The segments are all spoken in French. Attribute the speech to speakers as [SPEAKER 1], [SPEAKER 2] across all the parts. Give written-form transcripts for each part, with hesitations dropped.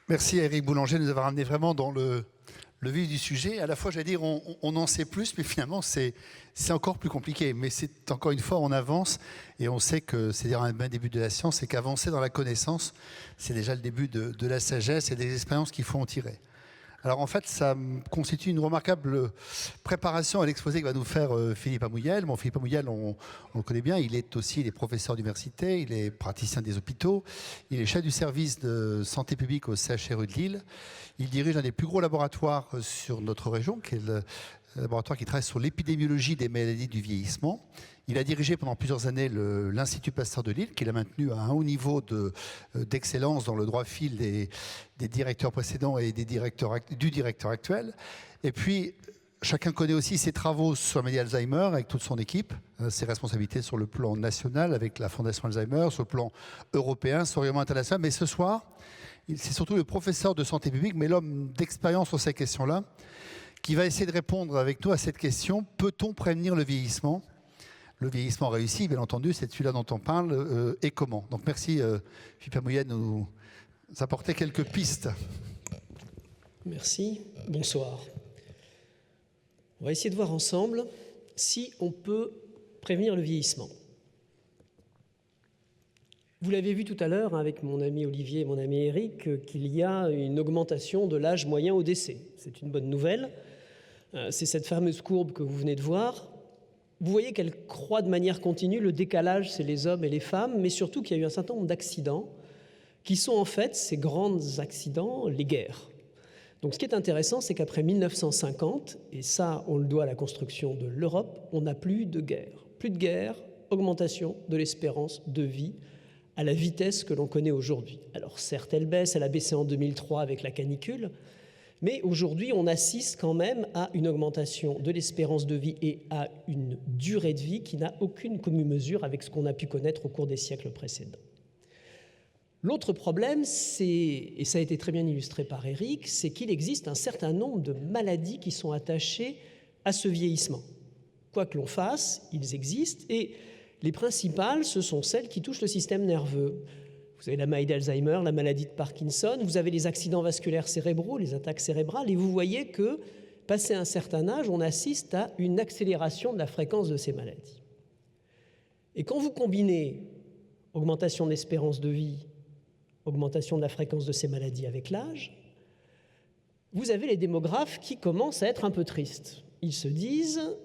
[SPEAKER 1] Merci à Éric Boulanger de nous avoir amené vraiment dans le vif du sujet. À la fois, j'allais dire, on en sait plus, mais finalement, c'est encore plus compliqué. Mais c'est encore une fois, on avance et on sait que c'est un bon début de la science et qu'avancer dans la connaissance, c'est déjà le début de la sagesse et des expériences qu'il faut en tirer. Alors en fait, ça constitue une remarquable préparation à l'exposé que va nous faire Philippe Amouyel. Bon, Philippe Amouyel, on le connaît bien, il est professeur d'université, il est praticien des hôpitaux, il est chef du service de santé publique au CHRU de Lille. Il dirige un des plus gros laboratoires sur notre région, qui est le laboratoire qui travaille sur l'épidémiologie des maladies du vieillissement. Il a dirigé pendant plusieurs années l'Institut Pasteur de Lille, qu'il a maintenu à un haut niveau d'excellence dans le droit fil des directeurs précédents et du directeur actuel. Et puis, chacun connaît aussi ses travaux sur la maladie Alzheimer avec toute son équipe, ses responsabilités sur le plan national avec la Fondation Alzheimer, sur le plan européen, sur le rayonnement international. Mais ce soir, c'est surtout le professeur de santé publique, mais l'homme d'expérience sur ces questions-là, qui va essayer de répondre avec nous à cette question: peut-on prévenir le vieillissement ? Le vieillissement réussi, bien entendu, c'est celui-là dont on parle, et comment. Donc merci Philippe Amouyel de nous apporter quelques pistes.
[SPEAKER 2] Merci, bonsoir. On va essayer de voir ensemble si on peut prévenir le vieillissement. Vous l'avez vu tout à l'heure avec mon ami Olivier et mon ami Eric, qu'il y a une augmentation de l'âge moyen au décès. C'est une bonne nouvelle. C'est cette fameuse courbe que vous venez de voir. Vous voyez qu'elle croît de manière continue. Le décalage, c'est les hommes et les femmes, mais surtout qu'il y a eu un certain nombre d'accidents qui sont en fait ces grands accidents, les guerres. Donc ce qui est intéressant, c'est qu'après 1950, et ça on le doit à la construction de l'Europe, on n'a plus de guerre. Plus de guerre, augmentation de l'espérance de vie à la vitesse que l'on connaît aujourd'hui. Alors certes, elle baisse, elle a baissé en 2003 avec la canicule, mais aujourd'hui, on assiste quand même à une augmentation de l'espérance de vie et à une durée de vie qui n'a aucune commune mesure avec ce qu'on a pu connaître au cours des siècles précédents. L'autre problème, et ça a été très bien illustré par Eric, c'est qu'il existe un certain nombre de maladies qui sont attachées à ce vieillissement. Quoi que l'on fasse, ils existent, et les principales, ce sont celles qui touchent le système nerveux. Vous avez la maladie d'Alzheimer, la maladie de Parkinson, vous avez les accidents vasculaires cérébraux, les attaques cérébrales, et vous voyez que, passé un certain âge, on assiste à une accélération de la fréquence de ces maladies. Et quand vous combinez augmentation de l'espérance de vie, augmentation de la fréquence de ces maladies avec l'âge, vous avez les démographes qui commencent à être un peu tristes. Ils se disent,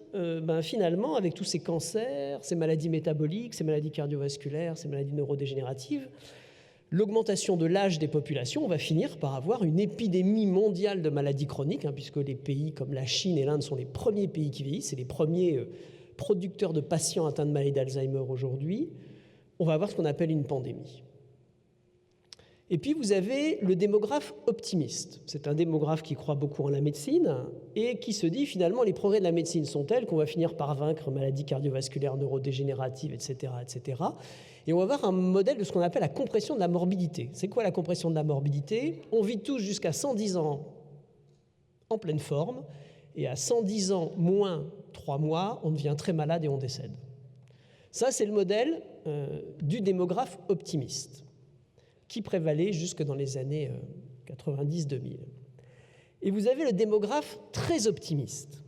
[SPEAKER 2] finalement, avec tous ces cancers, ces maladies métaboliques, ces maladies cardiovasculaires, ces maladies neurodégénératives, l'augmentation de l'âge des populations, on va finir par avoir une épidémie mondiale de maladies chroniques, puisque les pays comme la Chine et l'Inde sont les premiers pays qui vieillissent, c'est les premiers producteurs de patients atteints de maladie d'Alzheimer aujourd'hui. On va avoir ce qu'on appelle une pandémie. Et puis vous avez le démographe optimiste. C'est un démographe qui croit beaucoup en la médecine et qui se dit finalement les progrès de la médecine sont tels qu'on va finir par vaincre maladies cardiovasculaires, neurodégénératives, etc., etc. Et on va avoir un modèle de ce qu'on appelle la compression de la morbidité. C'est quoi la compression de la morbidité ? On vit tous jusqu'à 110 ans en pleine forme et à 110 ans moins 3 mois, on devient très malade et on décède. Ça, c'est le modèle du démographe optimiste qui prévalait jusque dans les années 90-2000. Et vous avez le démographe très optimiste.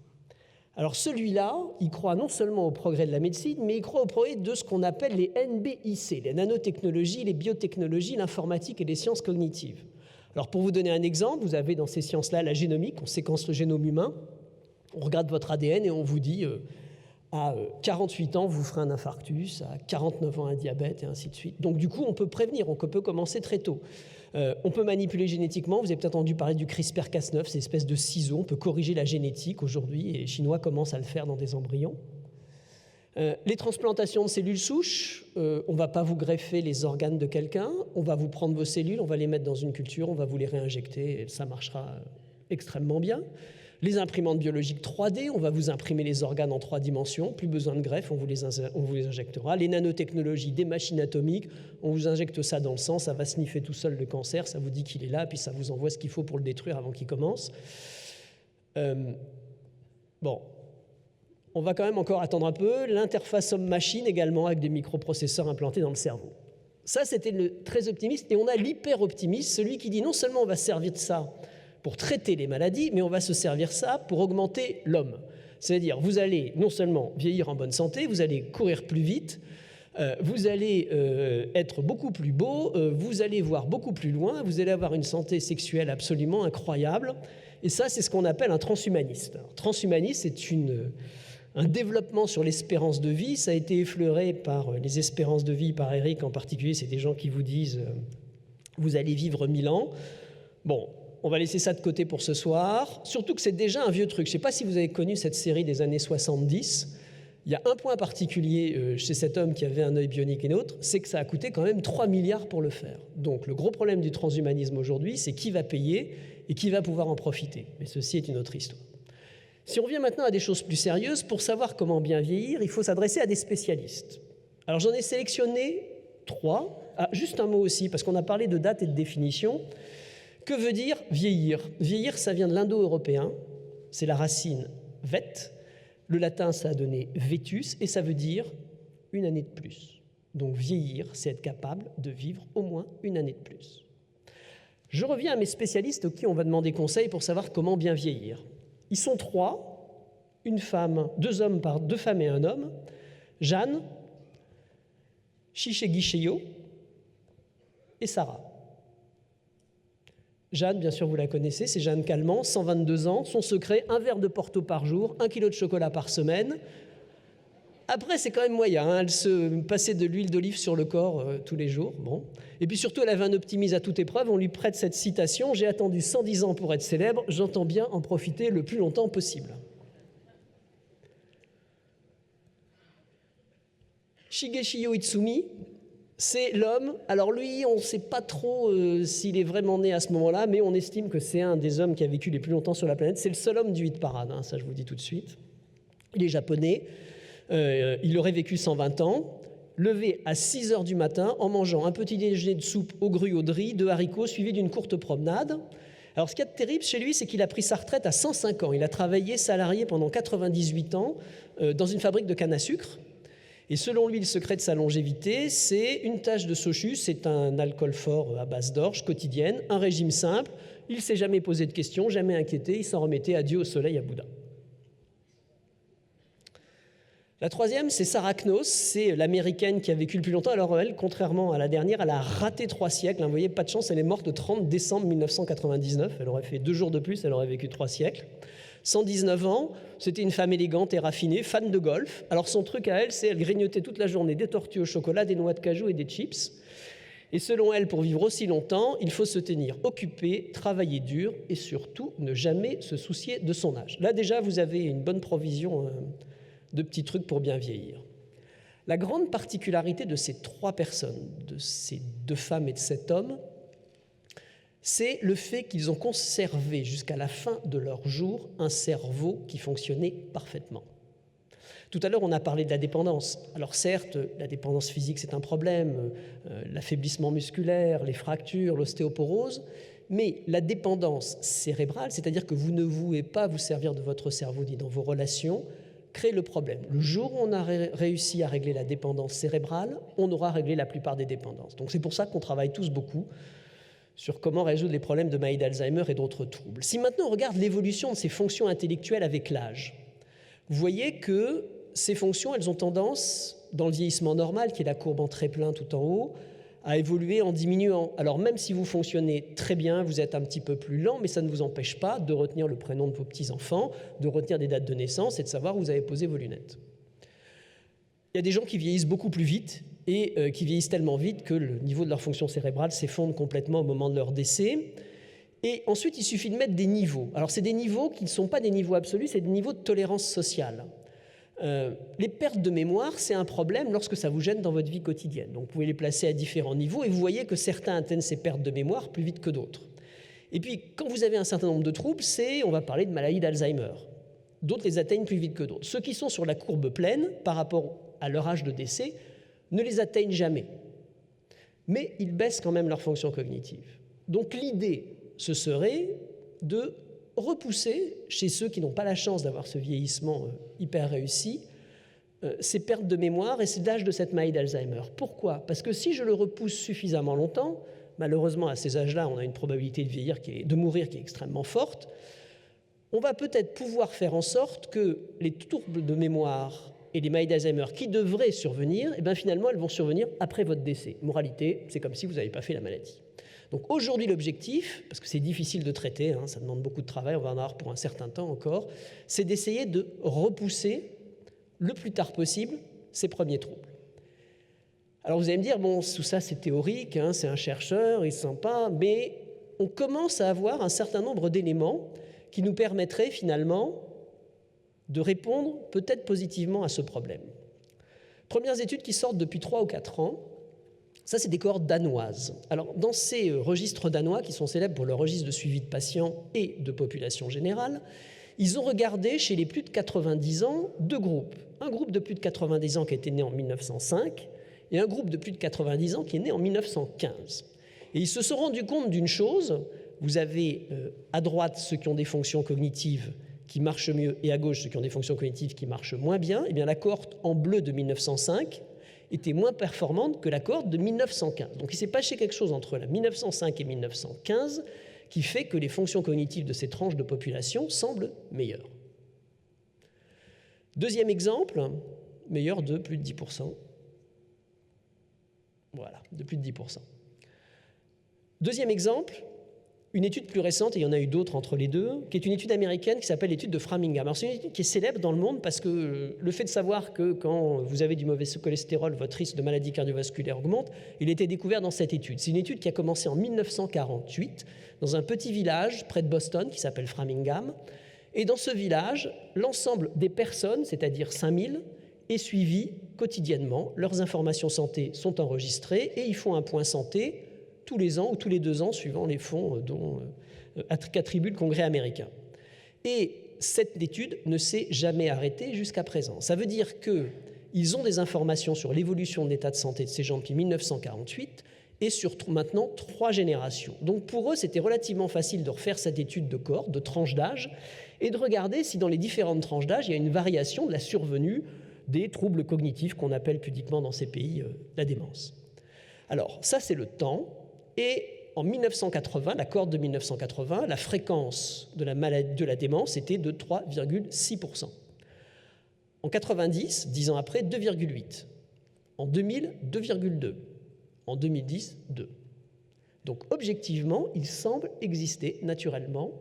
[SPEAKER 2] Alors celui-là, il croit non seulement au progrès de la médecine, mais il croit au progrès de ce qu'on appelle les NBIC, les nanotechnologies, les biotechnologies, l'informatique et les sciences cognitives. Alors pour vous donner un exemple, vous avez dans ces sciences-là la génomique, on séquence le génome humain, on regarde votre ADN et on vous dit à 48 ans, vous ferez un infarctus, à 49 ans, un diabète, et ainsi de suite. Donc du coup, on peut prévenir, on peut commencer très tôt. On peut manipuler génétiquement, vous avez peut-être entendu parler du CRISPR-Cas9, ces espèces de ciseaux, on peut corriger la génétique aujourd'hui, et les Chinois commencent à le faire dans des embryons. Les transplantations de cellules souches, on ne va pas vous greffer les organes de quelqu'un, on va vous prendre vos cellules, on va les mettre dans une culture, on va vous les réinjecter, et ça marchera extrêmement bien. Les imprimantes biologiques 3D, on va vous imprimer les organes en 3 dimensions, plus besoin de greffe, on vous les injectera. Les nanotechnologies, des machines atomiques, on vous injecte ça dans le sang, ça va sniffer tout seul le cancer, ça vous dit qu'il est là, puis ça vous envoie ce qu'il faut pour le détruire avant qu'il commence. Bon, on va quand même encore attendre un peu. L'interface homme-machine également, avec des microprocesseurs implantés dans le cerveau. Ça, c'était le très optimiste. Et on a l'hyper-optimiste, celui qui dit non seulement on va se servir de ça pour traiter les maladies, mais on va se servir de ça pour augmenter l'homme. C'est-à-dire, vous allez non seulement vieillir en bonne santé, vous allez courir plus vite, vous allez être beaucoup plus beau, vous allez voir beaucoup plus loin, vous allez avoir une santé sexuelle absolument incroyable. Et ça, c'est ce qu'on appelle un transhumaniste. Alors, transhumaniste, c'est un développement sur l'espérance de vie. Ça a été effleuré par les espérances de vie, par Eric en particulier. C'est des gens qui vous disent vous allez vivre 1000 ans. Bon, on va laisser ça de côté pour ce soir. Surtout que c'est déjà un vieux truc. Je ne sais pas si vous avez connu cette série des années 70. Il y a un point particulier chez cet homme qui avait un œil bionique et l'autre, c'est que ça a coûté quand même 3 milliards pour le faire. Donc le gros problème du transhumanisme aujourd'hui, c'est qui va payer et qui va pouvoir en profiter. Mais ceci est une autre histoire. Si on revient maintenant à des choses plus sérieuses, pour savoir comment bien vieillir, il faut s'adresser à des spécialistes. Alors j'en ai sélectionné 3. Ah, juste un mot aussi, parce qu'on a parlé de date et de définition. Que veut dire vieillir ? Vieillir, ça vient de l'indo-européen, c'est la racine vet. Le latin, ça a donné vetus, et ça veut dire une année de plus. Donc vieillir, c'est être capable de vivre au moins une année de plus. Je reviens à mes spécialistes qui on va demander conseil pour savoir comment bien vieillir. Ils sont 3, une femme, 2 hommes par 2 femmes et un homme, Jeanne, Shishigishiyo et Sarah. Jeanne, bien sûr, vous la connaissez, c'est Jeanne Calment, 122 ans, son secret, 1 verre de Porto par jour, 1 kilo de chocolat par semaine. Après, c'est quand même moyen, hein, elle se passait de l'huile d'olive sur le corps tous les jours. Bon. Et puis surtout, elle avait un optimisme à toute épreuve, on lui prête cette citation « J'ai attendu 110 ans pour être célèbre, j'entends bien en profiter le plus longtemps possible ». Shigeshiyo Itsumi, c'est l'homme. Alors lui, on ne sait pas trop s'il est vraiment né à ce moment-là, mais on estime que c'est un des hommes qui a vécu les plus longtemps sur la planète. C'est le seul homme du hit parade, hein, ça je vous le dis tout de suite. Il est japonais, il aurait vécu 120 ans, levé à 6 heures du matin en mangeant un petit déjeuner de soupe aux grues au riz, de haricots, suivi d'une courte promenade. Alors ce qu'il y a de terrible chez lui, c'est qu'il a pris sa retraite à 105 ans. Il a travaillé salarié pendant 98 ans dans une fabrique de canne à sucre. Et selon lui, le secret de sa longévité, c'est une tache de sochu, c'est un alcool fort à base d'orge quotidienne, un régime simple, il ne s'est jamais posé de questions, jamais inquiété, il s'en remettait à Dieu, au soleil, à Bouddha. La troisième, c'est Sarah Knoss, c'est l'américaine qui a vécu le plus longtemps. Alors elle, contrairement à la dernière, elle a raté 3 siècles. Vous voyez, pas de chance, elle est morte le 30 décembre 1999. Elle aurait fait 2 jours de plus, elle aurait vécu 3 siècles. 119 ans, c'était une femme élégante et raffinée, fan de golf. Alors son truc à elle, c'est elle grignotait toute la journée des tortues au chocolat, des noix de cajou et des chips. Et selon elle, pour vivre aussi longtemps, il faut se tenir occupé, travailler dur et surtout ne jamais se soucier de son âge. Là déjà, vous avez une bonne provision de petits trucs pour bien vieillir. La grande particularité de ces 3 personnes, de ces 2 femmes et de cet homme, c'est le fait qu'ils ont conservé jusqu'à la fin de leur jour un cerveau qui fonctionnait parfaitement. Tout à l'heure, on a parlé de la dépendance. Alors certes, la dépendance physique, c'est un problème, l'affaiblissement musculaire, les fractures, l'ostéoporose, mais la dépendance cérébrale, c'est-à-dire que vous ne voulez pas vous servir de votre cerveau ni dans vos relations, crée le problème. Le jour où on a réussi à régler la dépendance cérébrale, on aura réglé la plupart des dépendances. Donc c'est pour ça qu'on travaille tous beaucoup sur comment résoudre les problèmes de maladie d'Alzheimer et d'autres troubles. Si maintenant on regarde l'évolution de ces fonctions intellectuelles avec l'âge, vous voyez que ces fonctions, elles ont tendance, dans le vieillissement normal, qui est la courbe en trait plein tout en haut, à évoluer en diminuant. Alors même si vous fonctionnez très bien, vous êtes un petit peu plus lent, mais ça ne vous empêche pas de retenir le prénom de vos petits-enfants, de retenir des dates de naissance et de savoir où vous avez posé vos lunettes. Il y a des gens qui vieillissent beaucoup plus vite et qui vieillissent tellement vite que le niveau de leur fonction cérébrale s'effondre complètement au moment de leur décès. Et ensuite, il suffit de mettre des niveaux. Alors, c'est des niveaux qui ne sont pas des niveaux absolus, c'est des niveaux de tolérance sociale. Les pertes de mémoire, c'est un problème lorsque ça vous gêne dans votre vie quotidienne. Donc, vous pouvez les placer à différents niveaux et vous voyez que certains atteignent ces pertes de mémoire plus vite que d'autres. Et puis, quand vous avez un certain nombre de troubles, on va parler de maladie d'Alzheimer. D'autres les atteignent plus vite que d'autres. Ceux qui sont sur la courbe pleine, par rapport à leur âge de décès, ne les atteignent jamais. Mais ils baissent quand même leur fonction cognitive. Donc l'idée, ce serait de repousser chez ceux qui n'ont pas la chance d'avoir ce vieillissement hyper réussi, ces pertes de mémoire et l'âge de cette maladie d'Alzheimer. Pourquoi? Parce que si je le repousse suffisamment longtemps, malheureusement à ces âges-là, on a une probabilité de vieillir, de mourir qui est extrêmement forte, on va peut-être pouvoir faire en sorte que les troubles de mémoire et les maladies d'Alzheimer qui devraient survenir, eh bien finalement, elles vont survenir après votre décès. Moralité, c'est comme si vous n'avez pas fait la maladie. Donc aujourd'hui, l'objectif, parce que c'est difficile de traiter, hein, ça demande beaucoup de travail, on va en avoir pour un certain temps encore, c'est d'essayer de repousser le plus tard possible ces premiers troubles. Alors vous allez me dire, bon, tout ça c'est théorique, hein, c'est un chercheur, il ne sent pas, mais on commence à avoir un certain nombre d'éléments qui nous permettraient finalement de répondre peut-être positivement à ce problème. Premières études qui sortent depuis 3 ou 4 ans, ça c'est des cohortes danoises. Alors dans ces registres danois qui sont célèbres pour leur registre de suivi de patients et de population générale, ils ont regardé chez les plus de 90 ans 2 groupes. Un groupe de plus de 90 ans qui était né en 1905 et un groupe de plus de 90 ans qui est né en 1915. Et ils se sont rendus compte d'une chose, vous avez à droite ceux qui ont des fonctions cognitives qui marchent mieux et à gauche ceux qui ont des fonctions cognitives qui marchent moins bien, et bien la cohorte en bleu de 1905 était moins performante que la cohorte de 1915. Donc il s'est passé quelque chose entre 1905 et 1915 qui fait que les fonctions cognitives de ces tranches de population semblent meilleures. Deuxième exemple, meilleur de plus de 10%. Voilà, de plus de 10%. Deuxième exemple, une étude plus récente, et il y en a eu d'autres entre les deux, qui est une étude américaine qui s'appelle l'étude de Framingham. Alors c'est une étude qui est célèbre dans le monde parce que le fait de savoir que quand vous avez du mauvais cholestérol, votre risque de maladie cardiovasculaire augmente, il a été découvert dans cette étude. C'est une étude qui a commencé en 1948 dans un petit village près de Boston qui s'appelle Framingham. Et dans ce village, l'ensemble des personnes, c'est-à-dire 5000, est suivi quotidiennement. Leurs informations santé sont enregistrées et ils font un point santé tous les ans ou tous les 2 ans, suivant les fonds qu'attribue le Congrès américain. Et cette étude ne s'est jamais arrêtée jusqu'à présent. Ça veut dire qu'ils ont des informations sur l'évolution de l'état de santé de ces gens depuis 1948 et sur maintenant 3 générations. Donc pour eux, c'était relativement facile de refaire cette étude de cohorte, de tranche d'âge, et de regarder si dans les différentes tranches d'âge, il y a une variation de la survenue des troubles cognitifs qu'on appelle pudiquement dans ces pays la démence. Alors ça, c'est le temps. Et en 1980, la cohorte de 1980, la fréquence de la maladie de la démence était de 3,6%. En 90, 10 ans après, 2,8%. En 2000, 2,2%. En 2010, 2%. Donc objectivement, il semble exister naturellement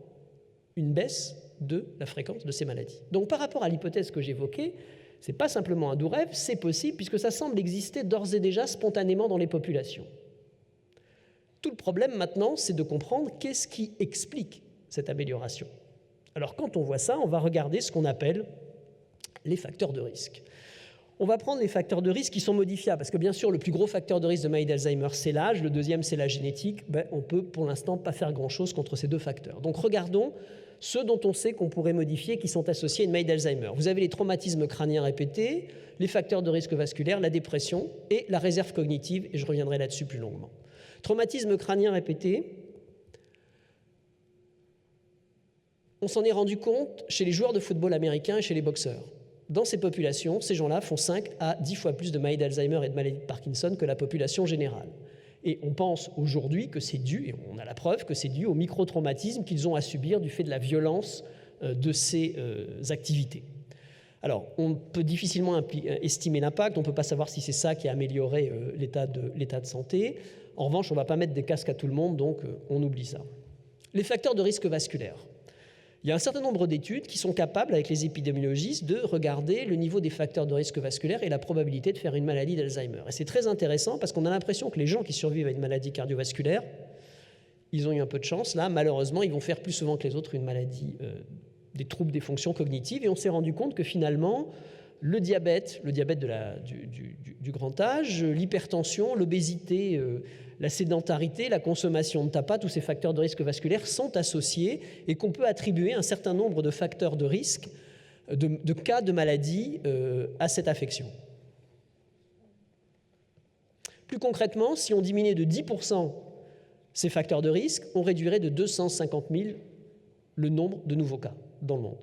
[SPEAKER 2] une baisse de la fréquence de ces maladies. Donc par rapport à l'hypothèse que j'évoquais, ce n'est pas simplement un doux rêve, c'est possible puisque ça semble exister d'ores et déjà spontanément dans les populations. Tout le problème maintenant, c'est de comprendre qu'est-ce qui explique cette amélioration. Alors quand on voit ça, on va regarder ce qu'on appelle les facteurs de risque. On va prendre les facteurs de risque qui sont modifiables, parce que bien sûr, le plus gros facteur de risque de maladie d'Alzheimer, c'est l'âge, le deuxième, c'est la génétique. On peut pour l'instant pas faire grand-chose contre ces 2 facteurs. Donc regardons ceux dont on sait qu'on pourrait modifier, qui sont associés à une maladie d'Alzheimer. Vous avez les traumatismes crâniens répétés, les facteurs de risque vasculaire, la dépression et la réserve cognitive, et je reviendrai là-dessus plus longuement. Traumatisme crânien répété, on s'en est rendu compte chez les joueurs de football américains et chez les boxeurs. Dans ces populations, ces gens-là font 5 à 10 fois plus de maladies d'Alzheimer et de maladies de Parkinson que la population générale. Et on pense aujourd'hui que c'est dû, et on a la preuve que c'est dû au microtraumatisme qu'ils ont à subir du fait de la violence de ces activités. Alors, on peut difficilement estimer l'impact, on ne peut pas savoir si c'est ça qui a amélioré l'état de santé. En revanche, on ne va pas mettre des casques à tout le monde, donc on oublie ça. Les facteurs de risque vasculaire. Il y a un certain nombre d'études qui sont capables, avec les épidémiologistes, de regarder le niveau des facteurs de risque vasculaire et la probabilité de faire une maladie d'Alzheimer. Et c'est très intéressant parce qu'on a l'impression que les gens qui survivent à une maladie cardiovasculaire, ils ont eu un peu de chance. Là, malheureusement, ils vont faire plus souvent que les autres une maladie, des troubles des fonctions cognitives. Et on s'est rendu compte que finalement, le diabète du grand âge, l'hypertension, l'obésité, la sédentarité, la consommation de tabac, tous ces facteurs de risque vasculaire sont associés et qu'on peut attribuer un certain nombre de facteurs de risque, de cas de maladie à cette affection. Plus concrètement, si on diminuait de 10% ces facteurs de risque, on réduirait de 250 000 le nombre de nouveaux cas dans le monde.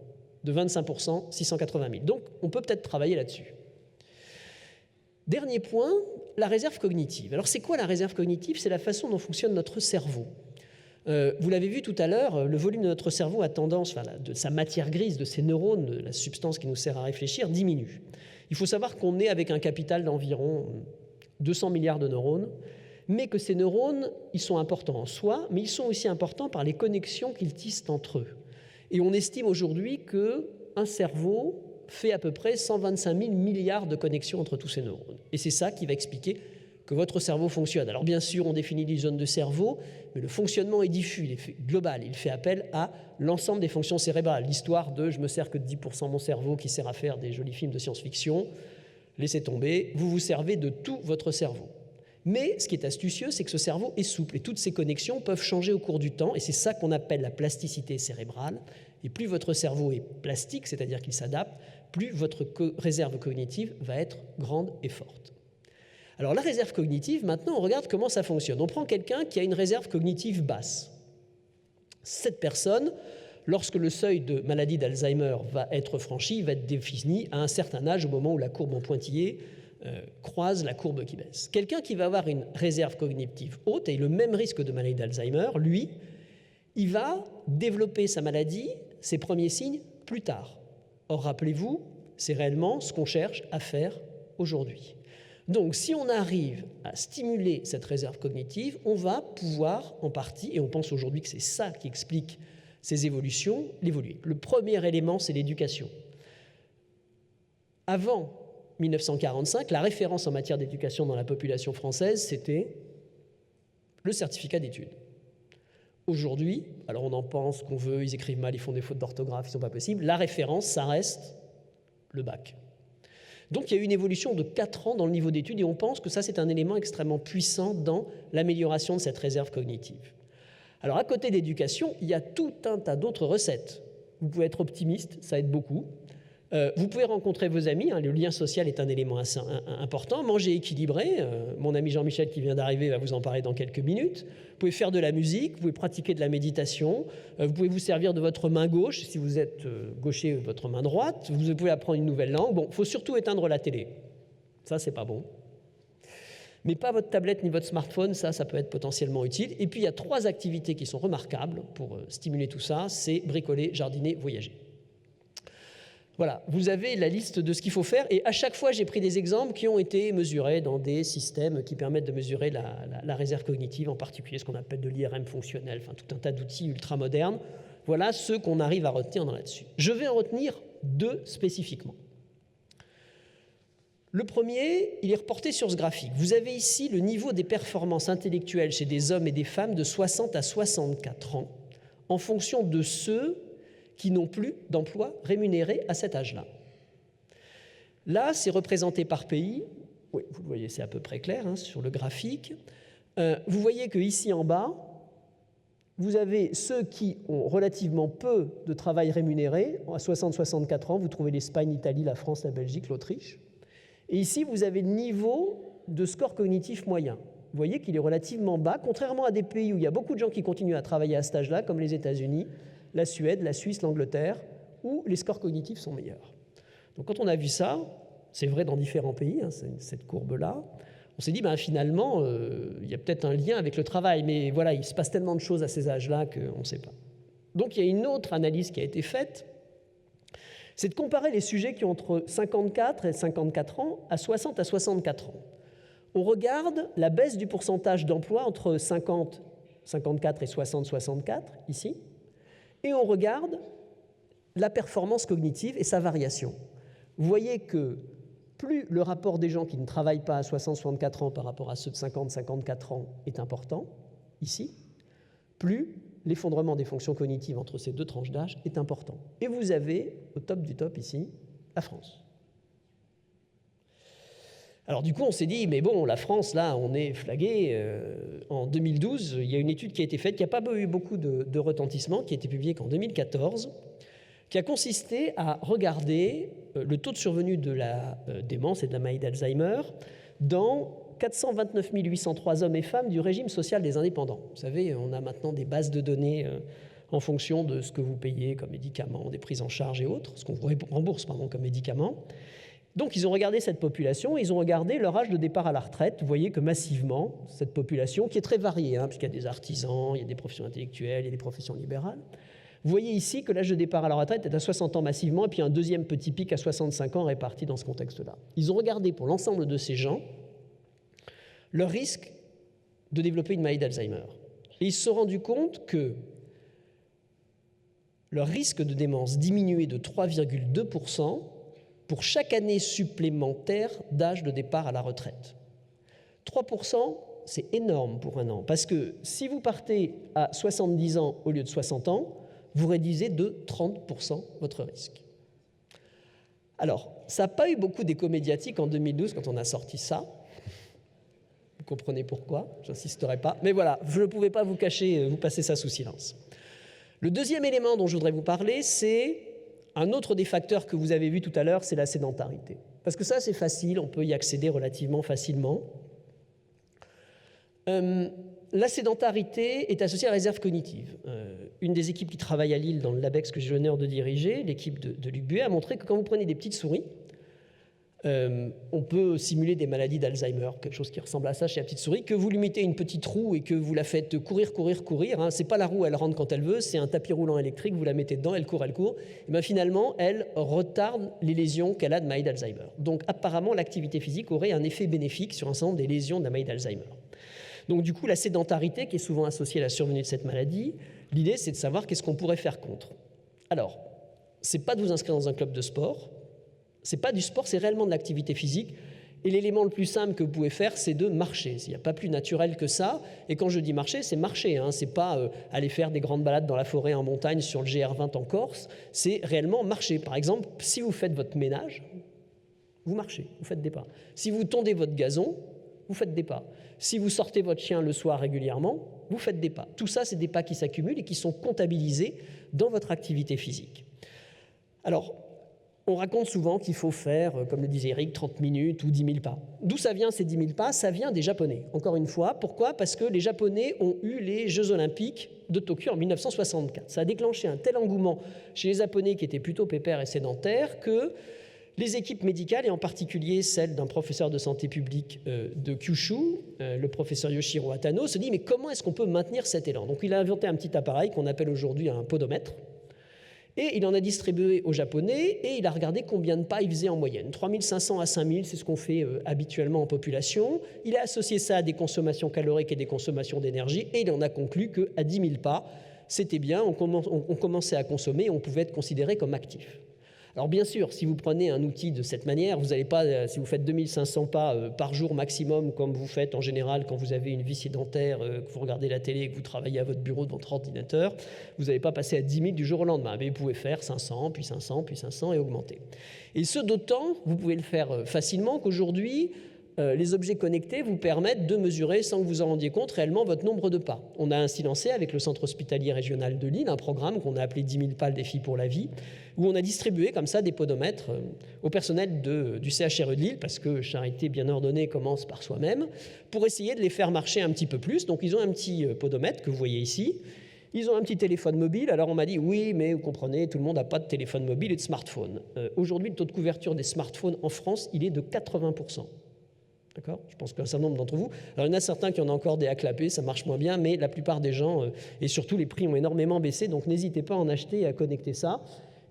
[SPEAKER 2] De 25%, 680 000. Donc, on peut peut-être travailler là-dessus. Dernier point, la réserve cognitive. Alors c'est quoi la réserve cognitive? C'est la façon dont fonctionne notre cerveau. Vous l'avez vu tout à l'heure, le volume de notre cerveau a tendance, de sa matière grise, de ses neurones, de la substance qui nous sert à réfléchir, diminue. Il faut savoir qu'on est avec un capital d'environ 200 milliards de neurones, mais que ces neurones, ils sont importants en soi, mais ils sont aussi importants par les connexions qu'ils tissent entre eux. Et on estime aujourd'hui qu'un cerveau fait à peu près 125 000 milliards de connexions entre tous ces neurones. Et c'est ça qui va expliquer que votre cerveau fonctionne. Alors bien sûr, on définit des zones de cerveau, mais le fonctionnement est diffus, il est global, il fait appel à l'ensemble des fonctions cérébrales. L'histoire de « je me sers que de 10% de mon cerveau qui sert à faire des jolis films de science-fiction », laissez tomber, vous vous servez de tout votre cerveau. Mais ce qui est astucieux, c'est que ce cerveau est souple et toutes ces connexions peuvent changer au cours du temps et c'est ça qu'on appelle la plasticité cérébrale. Et plus votre cerveau est plastique, c'est-à-dire qu'il s'adapte, plus votre réserve cognitive va être grande et forte. Alors la réserve cognitive, maintenant on regarde comment ça fonctionne. On prend quelqu'un qui a une réserve cognitive basse. Cette personne, lorsque le seuil de maladie d'Alzheimer va être franchi, va être défini à un certain âge au moment où la courbe en pointillé croise la courbe qui baisse. Quelqu'un qui va avoir une réserve cognitive haute et le même risque de maladie d'Alzheimer, lui, il va développer sa maladie, ses premiers signes, plus tard. Or, rappelez-vous, c'est réellement ce qu'on cherche à faire aujourd'hui. Donc, si on arrive à stimuler cette réserve cognitive, on va pouvoir, en partie, et on pense aujourd'hui que c'est ça qui explique ces évolutions, l'évoluer. Le premier élément, c'est l'éducation. Avant 1945, la référence en matière d'éducation dans la population française, c'était le certificat d'études. Aujourd'hui, alors on en pense qu'on veut, ils écrivent mal, ils font des fautes d'orthographe, ils ne sont pas possibles, la référence, ça reste le bac. Donc il y a eu une évolution de 4 ans dans le niveau d'études et on pense que ça, c'est un élément extrêmement puissant dans l'amélioration de cette réserve cognitive. Alors à côté d'éducation, il y a tout un tas d'autres recettes. Vous pouvez être optimiste, ça aide beaucoup. Vous pouvez rencontrer vos amis, le lien social est un élément assez important. Manger équilibré, mon ami Jean-Michel qui vient d'arriver va vous en parler dans quelques minutes. Vous pouvez faire de la musique, vous pouvez pratiquer de la méditation, vous pouvez vous servir de votre main gauche, si vous êtes gaucher, votre main droite, vous pouvez apprendre une nouvelle langue. Bon, il faut surtout éteindre la télé, ça c'est pas bon. Mais pas votre tablette ni votre smartphone, ça peut être potentiellement utile. Et puis il y a 3 activités qui sont remarquables pour stimuler tout ça, c'est bricoler, jardiner, voyager. Voilà, vous avez la liste de ce qu'il faut faire et à chaque fois j'ai pris des exemples qui ont été mesurés dans des systèmes qui permettent de mesurer la réserve cognitive, en particulier ce qu'on appelle de l'IRM fonctionnel, enfin tout un tas d'outils ultramodernes. Voilà ceux qu'on arrive à retenir là-dessus. Je vais en retenir 2 spécifiquement. Le premier, il est reporté sur ce graphique. Vous avez ici le niveau des performances intellectuelles chez des hommes et des femmes de 60 à 64 ans en fonction de ceux qui n'ont plus d'emploi rémunéré à cet âge-là. Là, c'est représenté par pays. Oui, vous le voyez, c'est à peu près clair sur le graphique. Vous voyez qu'ici en bas, vous avez ceux qui ont relativement peu de travail rémunéré. À 60-64 ans, vous trouvez l'Espagne, l'Italie, la France, la Belgique, l'Autriche. Et ici, vous avez le niveau de score cognitif moyen. Vous voyez qu'il est relativement bas, contrairement à des pays où il y a beaucoup de gens qui continuent à travailler à cet âge-là, comme les États-Unis, la Suède, la Suisse, l'Angleterre, où les scores cognitifs sont meilleurs. Donc quand on a vu ça, c'est vrai dans différents pays, cette courbe-là, on s'est dit finalement, il y a peut-être un lien avec le travail, mais voilà, il se passe tellement de choses à ces âges-là qu'on ne sait pas. Donc il y a une autre analyse qui a été faite, c'est de comparer les sujets qui ont entre 54 et 54 ans à 60 à 64 ans. On regarde la baisse du pourcentage d'emploi entre 50, 54 et 60, 64, ici, et on regarde la performance cognitive et sa variation. Vous voyez que plus le rapport des gens qui ne travaillent pas à 60-64 ans par rapport à ceux de 50-54 ans est important, ici, plus l'effondrement des fonctions cognitives entre ces 2 tranches d'âge est important. Et vous avez, au top du top ici, la France. Alors du coup, on s'est dit, mais bon, la France, là, on est flagué. En 2012, il y a une étude qui a été faite, qui n'a pas eu beaucoup de retentissement, qui a été publiée qu'en 2014, qui a consisté à regarder le taux de survenue de la démence et de la maladie d'Alzheimer dans 429 803 hommes et femmes du régime social des indépendants. Vous savez, on a maintenant des bases de données en fonction de ce que vous payez comme médicaments, des prises en charge et autres, ce qu'on vous rembourse comme médicaments. Donc ils ont regardé cette population, ils ont regardé leur âge de départ à la retraite. Vous voyez que massivement, cette population, qui est très variée, puisqu'il y a des artisans, il y a des professions intellectuelles, il y a des professions libérales, vous voyez ici que l'âge de départ à la retraite est à 60 ans massivement, et puis un deuxième petit pic à 65 ans réparti dans ce contexte-là. Ils ont regardé pour l'ensemble de ces gens leur risque de développer une maladie d'Alzheimer. Et ils se sont rendus compte que leur risque de démence diminuait de 3,2% pour chaque année supplémentaire d'âge de départ à la retraite. 3%, c'est énorme pour un an, parce que si vous partez à 70 ans au lieu de 60 ans, vous réduisez de 30% votre risque. Alors, ça n'a pas eu beaucoup d'écho médiatique en 2012 quand on a sorti ça. Vous comprenez pourquoi, je n'insisterai pas. Mais voilà, je ne pouvais pas vous cacher, vous passer ça sous silence. Le deuxième élément dont je voudrais vous parler, c'est un autre des facteurs que vous avez vu tout à l'heure, c'est la sédentarité. Parce que ça, c'est facile, on peut y accéder relativement facilement. La sédentarité est associée à la réserve cognitive. Une des équipes qui travaille à Lille dans le LabEx que j'ai l'honneur de diriger, l'équipe de Luc Buet, a montré que quand vous prenez des petites souris, on peut simuler des maladies d'Alzheimer, quelque chose qui ressemble à ça chez la petite souris, que vous lui mettez une petite roue et que vous la faites courir. C'est pas la roue, elle rentre quand elle veut, c'est un tapis roulant électrique, vous la mettez dedans, elle court. Et bien finalement, elle retarde les lésions qu'elle a de maladie d'Alzheimer. Donc apparemment, l'activité physique aurait un effet bénéfique sur un certain nombre des lésions de la maladie d'Alzheimer. Donc du coup, la sédentarité, qui est souvent associée à la survenue de cette maladie, l'idée c'est de savoir qu'est-ce qu'on pourrait faire contre. Alors, c'est pas de vous inscrire dans un club de sport, c'est pas du sport, c'est réellement de l'activité physique. Et l'élément le plus simple que vous pouvez faire, c'est de marcher. Il n'y a pas plus naturel que ça. Et quand je dis marcher, c'est marcher. C'est pas aller faire des grandes balades dans la forêt, en montagne, sur le GR20 en Corse. C'est réellement marcher. Par exemple, si vous faites votre ménage, vous marchez, vous faites des pas. Si vous tondez votre gazon, vous faites des pas. Si vous sortez votre chien le soir régulièrement, vous faites des pas. Tout ça, c'est des pas qui s'accumulent et qui sont comptabilisés dans votre activité physique. Alors, on raconte souvent qu'il faut faire, comme le disait Eric, 30 minutes ou 10 000 pas. D'où ça vient ces 10 000 pas? Ça vient des Japonais. Encore une fois, pourquoi? Parce que les Japonais ont eu les Jeux Olympiques de Tokyo en 1964. Ça a déclenché un tel engouement chez les Japonais qui étaient plutôt pépères et sédentaires que les équipes médicales, et en particulier celle d'un professeur de santé publique de Kyushu, le professeur Yoshiro Atano, se dit mais comment est-ce qu'on peut maintenir cet élan? Donc il a inventé un petit appareil qu'on appelle aujourd'hui un podomètre, et il en a distribué aux Japonais, et il a regardé combien de pas ils faisaient en moyenne. 3500 à 5000, c'est ce qu'on fait habituellement en population. Il a associé ça à des consommations caloriques et des consommations d'énergie, et il en a conclu qu'à 10 000 pas, c'était bien, on commençait à consommer, et on pouvait être considéré comme actif. Alors bien sûr, si vous prenez un outil de cette manière, vous n'allez pas, si vous faites 2500 pas par jour maximum, comme vous faites en général quand vous avez une vie sédentaire, que vous regardez la télé et que vous travaillez à votre bureau devant votre ordinateur, vous n'allez pas passer à 10 000 du jour au lendemain. Mais vous pouvez faire 500, puis 500, puis 500 et augmenter. Et ce d'autant, vous pouvez le faire facilement qu'aujourd'hui, les objets connectés vous permettent de mesurer, sans que vous en rendiez compte, réellement votre nombre de pas. On a ainsi lancé avec le Centre hospitalier régional de Lille un programme qu'on a appelé 10 000 pas, le défi pour la vie, où on a distribué comme ça des podomètres au personnel du CHRE de Lille, parce que charité bien ordonnée commence par soi-même, pour essayer de les faire marcher un petit peu plus. Donc ils ont un petit podomètre que vous voyez ici. Ils ont un petit téléphone mobile. Alors on m'a dit, oui, mais vous comprenez, tout le monde n'a pas de téléphone mobile et de smartphone. Aujourd'hui, le taux de couverture des smartphones en France, il est de 80%. D'accord ? Je pense qu'un certain nombre d'entre vous. Alors, il y en a certains qui en ont encore des à clapper, ça marche moins bien, mais la plupart des gens, et surtout les prix ont énormément baissé, donc n'hésitez pas à en acheter et à connecter ça.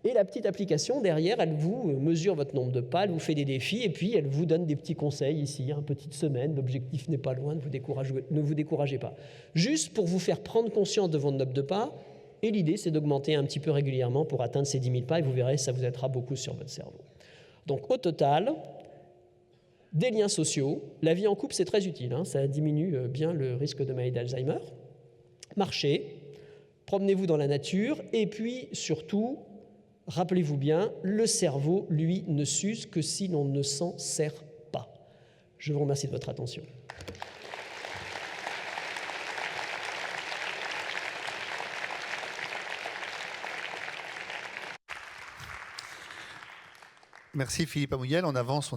[SPEAKER 2] Et la petite application, derrière, elle vous mesure votre nombre de pas, elle vous fait des défis, et puis elle vous donne des petits conseils ici, une petite semaine, l'objectif n'est pas loin, ne vous découragez pas. Juste pour vous faire prendre conscience de votre nombre de pas, et l'idée, c'est d'augmenter un petit peu régulièrement pour atteindre ces 10 000 pas, et vous verrez, ça vous aidera beaucoup sur votre cerveau. Donc, au total, des liens sociaux. La vie en couple, c'est très utile, ça diminue bien le risque de maladie d'Alzheimer. Marchez, promenez-vous dans la nature, et puis surtout, rappelez-vous bien, le cerveau, lui, ne s'use que si l'on ne s'en sert pas. Je vous remercie de votre attention.
[SPEAKER 1] Merci Philippe Amouyel, on avance.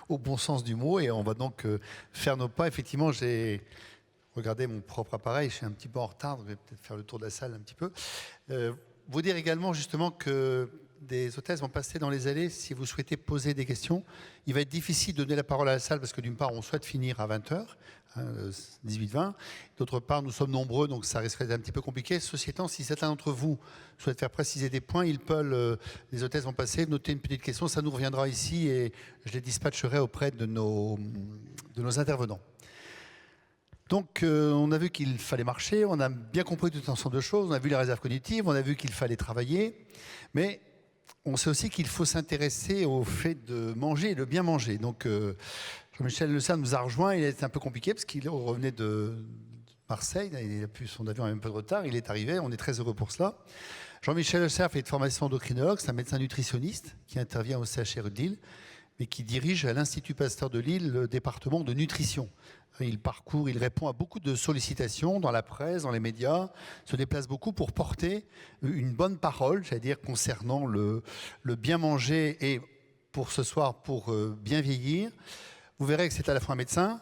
[SPEAKER 1] Au bon sens du mot, et on va donc faire nos pas. Effectivement, j'ai regardé mon propre appareil, je suis un petit peu en retard, je vais peut-être faire le tour de la salle un petit peu. Vous dire également justement que des hôtesses vont passer dans les allées si vous souhaitez poser des questions. Il va être difficile de donner la parole à la salle parce que d'une part, on souhaite finir à 20h, 18-20. D'autre part, nous sommes nombreux, donc ça risque d'être un petit peu compliqué. Ceci étant, si certains d'entre vous souhaitent faire préciser des points, les hôtesses vont passer, noter une petite question, ça nous reviendra ici et je les dispatcherai auprès de nos intervenants. Donc, on a vu qu'il fallait marcher, on a bien compris tout un ensemble de choses, on a vu les réserves cognitives, on a vu qu'il fallait travailler, mais on sait aussi qu'il faut s'intéresser au fait de manger et de bien manger. Donc, Jean-Michel Lessard nous a rejoint, il était un peu compliqué parce qu'il revenait de Marseille, il a pu, son avion a un peu de retard, il est arrivé, on est très heureux pour cela. Jean-Michel Lessard fait de formation endocrinologue, c'est un médecin nutritionniste qui intervient au CHRU de Lille, mais qui dirige à l'Institut Pasteur de Lille le département de nutrition. Il parcourt, il répond à beaucoup de sollicitations dans la presse, dans les médias, se déplace beaucoup pour porter une bonne parole, j'allais dire, concernant le bien manger et pour ce soir, pour bien vieillir. Vous verrez que c'est à la fois un médecin,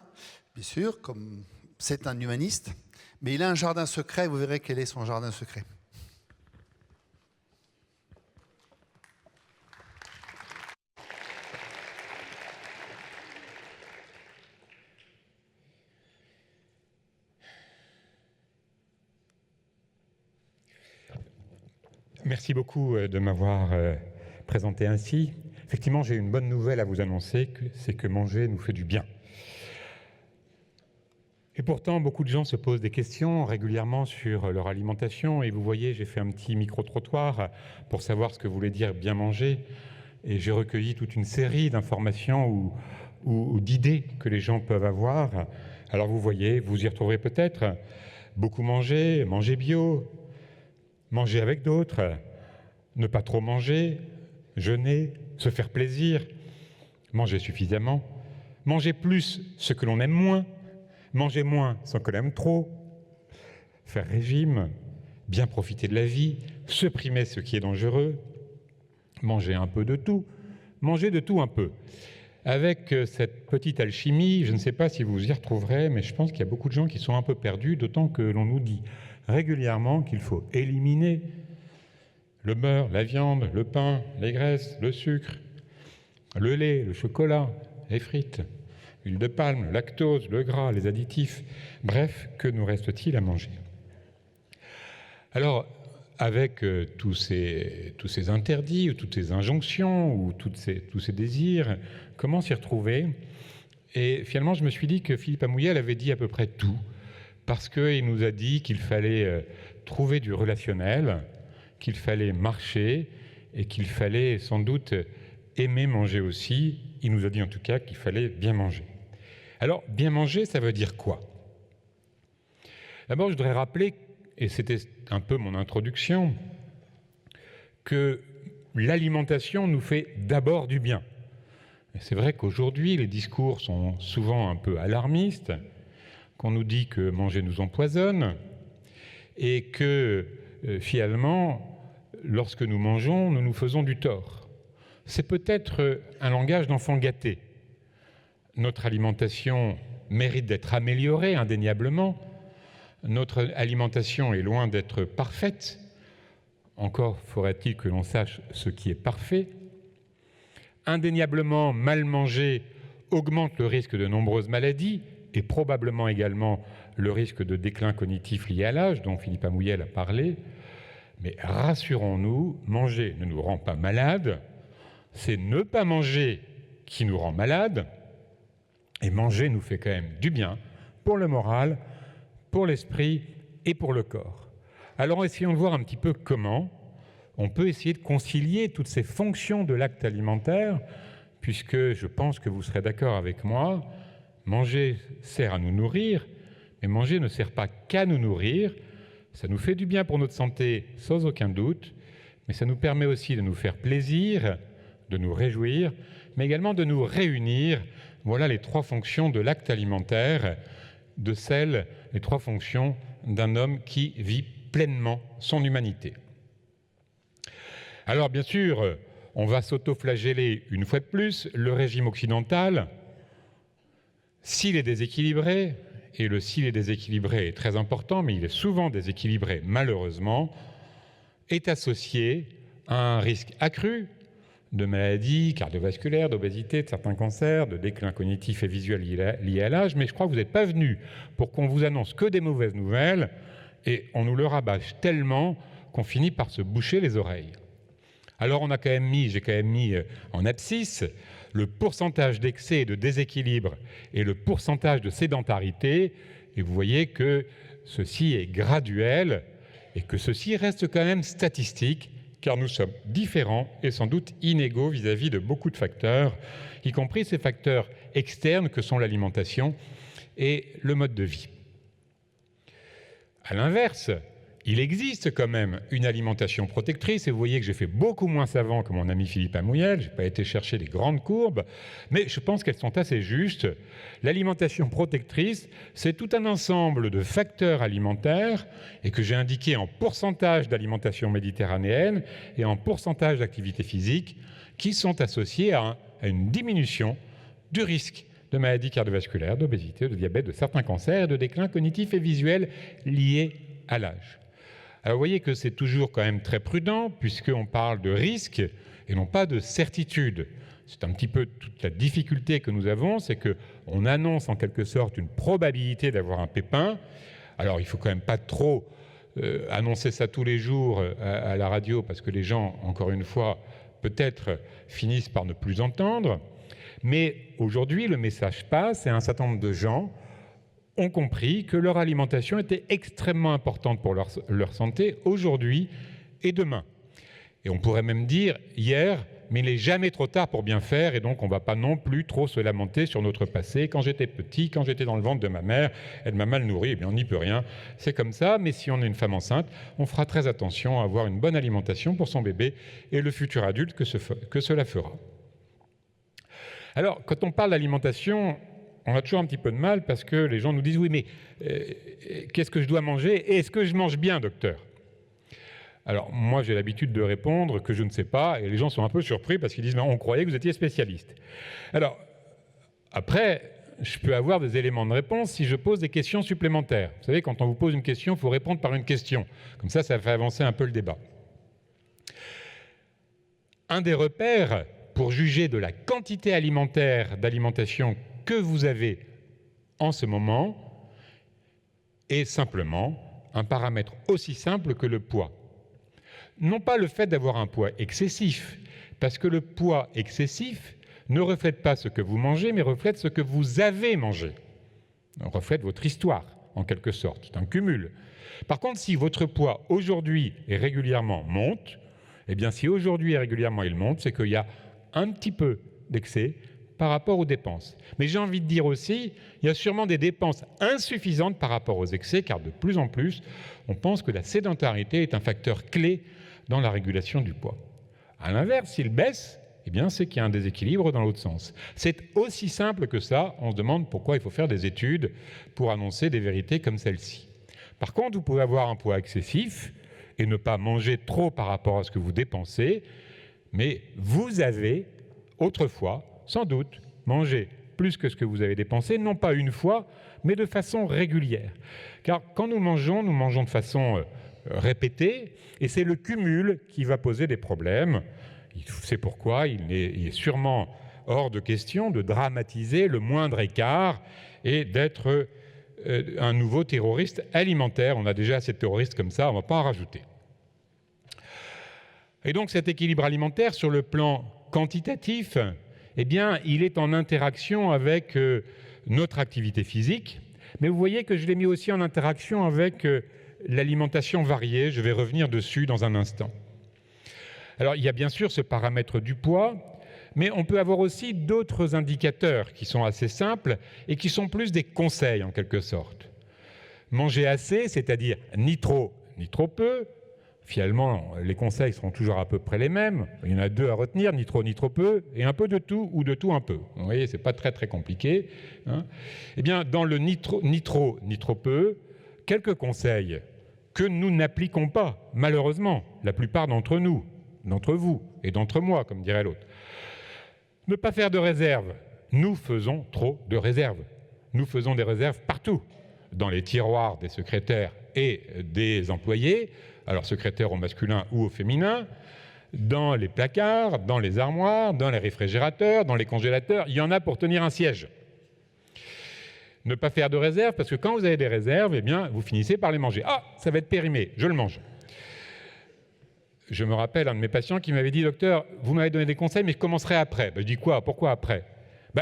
[SPEAKER 1] bien sûr, comme c'est un humaniste, mais il a un jardin secret, vous verrez quel est son jardin secret.
[SPEAKER 3] Merci beaucoup de m'avoir présenté ainsi. Effectivement, j'ai une bonne nouvelle à vous annoncer, c'est que manger nous fait du bien. Et pourtant, beaucoup de gens se posent des questions régulièrement sur leur alimentation. Et vous voyez, j'ai fait un petit micro-trottoir pour savoir ce que voulait dire bien manger. Et j'ai recueilli toute une série d'informations ou d'idées que les gens peuvent avoir. Alors vous voyez, vous y retrouverez peut-être beaucoup manger, manger bio, manger avec d'autres, ne pas trop manger, jeûner, se faire plaisir, manger suffisamment, manger plus ce que l'on aime moins, manger moins ce que l'on aime trop, faire régime, bien profiter de la vie, supprimer ce qui est dangereux, manger un peu de tout, manger de tout un peu. Avec cette petite alchimie, je ne sais pas si vous y retrouverez, mais je pense qu'il y a beaucoup de gens qui sont un peu perdus, d'autant que l'on nous dit régulièrement qu'il faut éliminer le beurre, la viande, le pain, les graisses, le sucre, le lait, le chocolat, les frites, l'huile de palme, le lactose, le gras, les additifs. Bref, que nous reste-t-il à manger? Alors, avec tous ces interdits, ou toutes ces injonctions, ou tous ces désirs, comment s'y retrouver? Et finalement, je me suis dit que Philippe Amouyel avait dit à peu près tout, parce qu'il nous a dit qu'il fallait trouver du relationnel, qu'il fallait marcher et qu'il fallait sans doute aimer manger aussi. Il nous a dit en tout cas qu'il fallait bien manger. Alors, bien manger, ça veut dire quoi? D'abord, je voudrais rappeler, et c'était un peu mon introduction, que l'alimentation nous fait d'abord du bien. Et c'est vrai qu'aujourd'hui, les discours sont souvent un peu alarmistes, qu'on nous dit que manger nous empoisonne et que finalement, lorsque nous mangeons, nous nous faisons du tort. C'est peut-être un langage d'enfant gâté. Notre alimentation mérite d'être améliorée indéniablement. Notre alimentation est loin d'être parfaite. Encore faudrait-il que l'on sache ce qui est parfait. Indéniablement, mal manger augmente le risque de nombreuses maladies et probablement également le risque de déclin cognitif lié à l'âge, dont Philippe Amouyel a parlé. Mais rassurons-nous, manger ne nous rend pas malade, c'est ne pas manger qui nous rend malade, et manger nous fait quand même du bien pour le moral, pour l'esprit et pour le corps. Alors essayons de voir un petit peu comment on peut essayer de concilier toutes ces fonctions de l'acte alimentaire, puisque je pense que vous serez d'accord avec moi, manger sert à nous nourrir, mais manger ne sert pas qu'à nous nourrir. Ça nous fait du bien pour notre santé, sans aucun doute, mais ça nous permet aussi de nous faire plaisir, de nous réjouir, mais également de nous réunir. Voilà les trois fonctions de l'acte alimentaire, les trois fonctions d'un homme qui vit pleinement son humanité. Alors bien sûr, on va s'auto-flageller une fois de plus, le régime occidental, s'il est déséquilibré, et le s'il est déséquilibré est très important, mais il est souvent déséquilibré malheureusement, est associé un risque accru de maladies cardiovasculaires, d'obésité, de certains cancers, de déclin cognitif et visuel lié à l'âge, mais je crois que vous n'êtes pas venu pour qu'on vous annonce que des mauvaises nouvelles, et on nous le rabâche tellement qu'on finit par se boucher les oreilles. Alors j'ai quand même mis en abscisse le pourcentage d'excès et de déséquilibre et le pourcentage de sédentarité, et vous voyez que ceci est graduel et que ceci reste quand même statistique, car nous sommes différents et sans doute inégaux vis-à-vis de beaucoup de facteurs, y compris ces facteurs externes que sont l'alimentation et le mode de vie. À l'inverse, il existe quand même une alimentation protectrice, et vous voyez que j'ai fait beaucoup moins savant que mon ami Philippe Amouyel, je n'ai pas été chercher des grandes courbes, mais je pense qu'elles sont assez justes. L'alimentation protectrice, c'est tout un ensemble de facteurs alimentaires, et que j'ai indiqué en pourcentage d'alimentation méditerranéenne et en pourcentage d'activité physique, qui sont associés à une diminution du risque de maladies cardiovasculaires, d'obésité, de diabète, de certains cancers, de déclin cognitif et visuel liés à l'âge. Alors vous voyez que c'est toujours quand même très prudent, puisqu'on parle de risque et non pas de certitude. C'est un petit peu toute la difficulté que nous avons, c'est qu'on annonce en quelque sorte une probabilité d'avoir un pépin. Alors il ne faut quand même pas trop annoncer ça tous les jours à la radio, parce que les gens, encore une fois, peut-être finissent par ne plus entendre. Mais aujourd'hui, le message passe et un certain nombre de gens ont compris que leur alimentation était extrêmement importante pour leur santé aujourd'hui et demain. Et on pourrait même dire hier, mais il n'est jamais trop tard pour bien faire, et donc on ne va pas non plus trop se lamenter sur notre passé. Quand j'étais petit, quand j'étais dans le ventre de ma mère, elle m'a mal nourri, eh bien on n'y peut rien, c'est comme ça, mais si on est une femme enceinte, on fera très attention à avoir une bonne alimentation pour son bébé et le futur adulte que cela fera. Alors, quand on parle d'alimentation, on a toujours un petit peu de mal parce que les gens nous disent « Oui, mais qu'est-ce que je dois manger et est-ce que je mange bien, docteur ?» Alors, moi, j'ai l'habitude de répondre que je ne sais pas, et les gens sont un peu surpris parce qu'ils disent « Mais on croyait que vous étiez spécialiste. » Alors, après, je peux avoir des éléments de réponse si je pose des questions supplémentaires. Vous savez, quand on vous pose une question, il faut répondre par une question. Comme ça fait avancer un peu le débat. Un des repères pour juger de la quantité alimentaire d'alimentation que vous avez en ce moment est simplement un paramètre aussi simple que le poids. Non pas le fait d'avoir un poids excessif, parce que le poids excessif ne reflète pas ce que vous mangez, mais reflète ce que vous avez mangé. On reflète votre histoire, en quelque sorte. C'est un cumul. Par contre, si votre poids aujourd'hui et régulièrement monte, eh bien si aujourd'hui et régulièrement il monte, c'est qu'il y a un petit peu d'excès par rapport aux dépenses. Mais j'ai envie de dire aussi, il y a sûrement des dépenses insuffisantes par rapport aux excès, car de plus en plus, on pense que la sédentarité est un facteur clé dans la régulation du poids. À l'inverse, s'il baisse, eh bien, c'est qu'il y a un déséquilibre dans l'autre sens. C'est aussi simple que ça. On se demande pourquoi il faut faire des études pour annoncer des vérités comme celle-ci. Par contre, vous pouvez avoir un poids excessif et ne pas manger trop par rapport à ce que vous dépensez, mais vous avez autrefois sans doute manger plus que ce que vous avez dépensé, non pas une fois, mais de façon régulière. Car quand nous mangeons de façon répétée, et c'est le cumul qui va poser des problèmes. C'est pourquoi il est sûrement hors de question de dramatiser le moindre écart et d'être un nouveau terroriste alimentaire. On a déjà assez de terroristes comme ça, on ne va pas en rajouter. Et donc cet équilibre alimentaire, sur le plan quantitatif, eh bien, il est en interaction avec notre activité physique, mais vous voyez que je l'ai mis aussi en interaction avec l'alimentation variée. Je vais revenir dessus dans un instant. Alors, il y a bien sûr ce paramètre du poids, mais on peut avoir aussi d'autres indicateurs qui sont assez simples et qui sont plus des conseils en quelque sorte. Manger assez, c'est-à-dire ni trop ni trop peu. Finalement, les conseils seront toujours à peu près les mêmes. Il y en a deux à retenir, ni trop ni trop peu, et un peu de tout ou de tout un peu. Vous voyez, c'est pas très très compliqué. Hein. Eh bien, dans le ni trop ni trop peu, quelques conseils que nous n'appliquons pas, malheureusement, la plupart d'entre nous, d'entre vous et d'entre moi, comme dirait l'autre. Ne pas faire de réserve. Nous faisons trop de réserves. Nous faisons des réserves partout, dans les tiroirs des secrétaires et des employés, alors secrétaire au masculin ou au féminin, dans les placards, dans les armoires, dans les réfrigérateurs, dans les congélateurs. Il y en a pour tenir un siège. Ne pas faire de réserve, parce que quand vous avez des réserves, eh bien, vous finissez par les manger. Ah, ça va être périmé, je le mange. Je me rappelle un de mes patients qui m'avait dit « Docteur, vous m'avez donné des conseils, mais je commencerai après. » Je dis « Quoi? Pourquoi après ?»